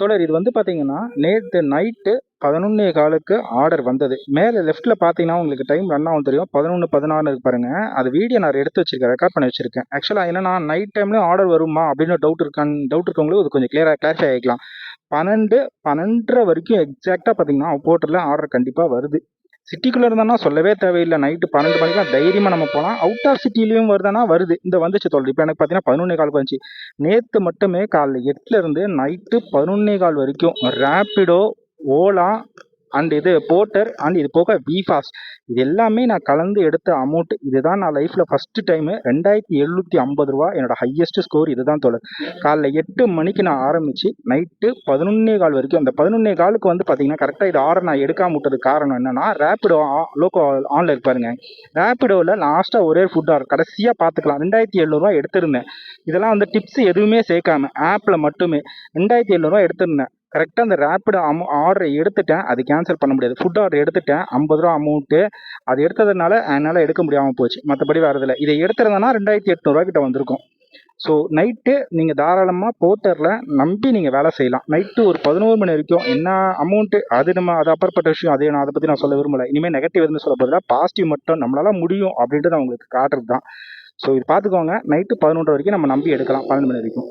தோழர் இது வந்து பார்த்தீங்கன்னா, நேத்து நைட்டு 11:15க்கு ஆர்டர் வந்தது. மேல லெஃப்ட்ல பார்த்தீங்கன்னா, உங்களுக்கு டைம் ரன் ஆகும் தெரியும். 11:16 இருக்கு பாருங்க. அது வீடியோ நான் எடுத்து வச்சிருக்கேன். ரெக்கார்ட் பண்ணி வச்சிருக்கேன். ஆக்சுவலா என்னன்னா, நைட் டைம்லயும் ஆர்டர் வருமா? அப்படின்னு டவுட் இருக்கவங்களுக்கு இது கொஞ்சம் கிளாரிஃபை ஆயிக்கலாம். 12, 12:30 வரைக்கும் எக்ஸாக்ட்டா பார்த்தீங்கன்னா, போர்ட்டல்ல ஆர்டர் கண்டிப்பா வருது. சிட்டிக்குள்ள இருந்தானா சொல்லவே தேவையில்ல. நைட்டு 12 மணிக்கெல்லாம் தைரியமா நம்ம போலாம். அவுட் ஆஃப் சிட்டிலயும் வருதானா வருது. இந்த வந்துச்சு தோழர். இப்ப எனக்கு பார்த்தீங்கன்னா 11:15 வந்துச்சு. நேத்து மட்டுமே காலைல 8ல இருந்து நைட்டு 11:15 வரைக்கும் ரேப்பிடோ, ஓலா அண்ட் இது போர்ட்டர் அண்ட் இது போக விஃபாஸ்ட் இது எல்லாமே நான் கலந்து எடுத்த அமௌண்ட். இதுதான் நான் லைஃப்ல ஃபர்ஸ்ட் டைம். ரூ. 2750 என்னோட ஹையஸ்ட் ஸ்கோர் இதுதான் தோழர். காலைல 8 மணிக்கு நான் ஆரம்பிச்சு நைட்டு 11:15 வரைக்கும். அந்த 11:15க்கு வந்து பார்த்தீங்கன்னா கரெக்டாக இது ஆர்டர் நான் எடுக்காம விட்டதுக்கு காரணம் என்னன்னா, ரேப்பிடோ லோக்கோ ஆன்ல இருப்பாருங்க. ரேப்பிடோவில் லாஸ்ட்டாக ஒரே ஃபுட் ஆர்டர் கடைசியாக பார்த்துக்கலாம். 2700 எடுத்திருந்தேன். இதெல்லாம் வந்து டிப்ஸ் எதுவுமே சேர்க்காம ஆப்பில் மட்டுமே 2700 எடுத்திருந்தேன். கரெக்டாக அந்த ரேப்பிடோ ஆர்டரை எடுத்துட்டேன். அது கேன்சல் பண்ண முடியாது. ஃபுட் ஆர்டர் எடுத்துட்டேன். ரூ. 50 அமௌண்ட்டு. அது எடுத்ததுனால என்னால் எடுக்க முடியாமல் போச்சு. மற்றபடி வேறு இதில் இதை எடுத்துருந்தேன்னா 2800 கிட்ட வந்திருக்கும். ஸோ நைட்டு நீங்கள் தாராளமாக போர்ட்டரில் நம்பி நீங்கள் வேலை செய்யலாம். நைட்டு ஒரு 11 மணி வரைக்கும் என்ன அமௌண்ட்டு அது அது அப்புறப்பட்ட விஷயம். அதை பற்றி நான் சொல்ல விரும்பலை. இனிமேல் நெகட்டிவ் இருந்து சொல்ல போதில்லை. பாசிட்டிவ் மட்டும் நம்மளால் முடியும் அப்படின்ட்டு நான் உங்களுக்கு காட்டுறது தான். ஸோ இது பார்த்துக்கோங்க. நைட்டு 11 வரைக்கும் நம்ம நம்பி எடுக்கலாம். 12 மணி வரைக்கும்.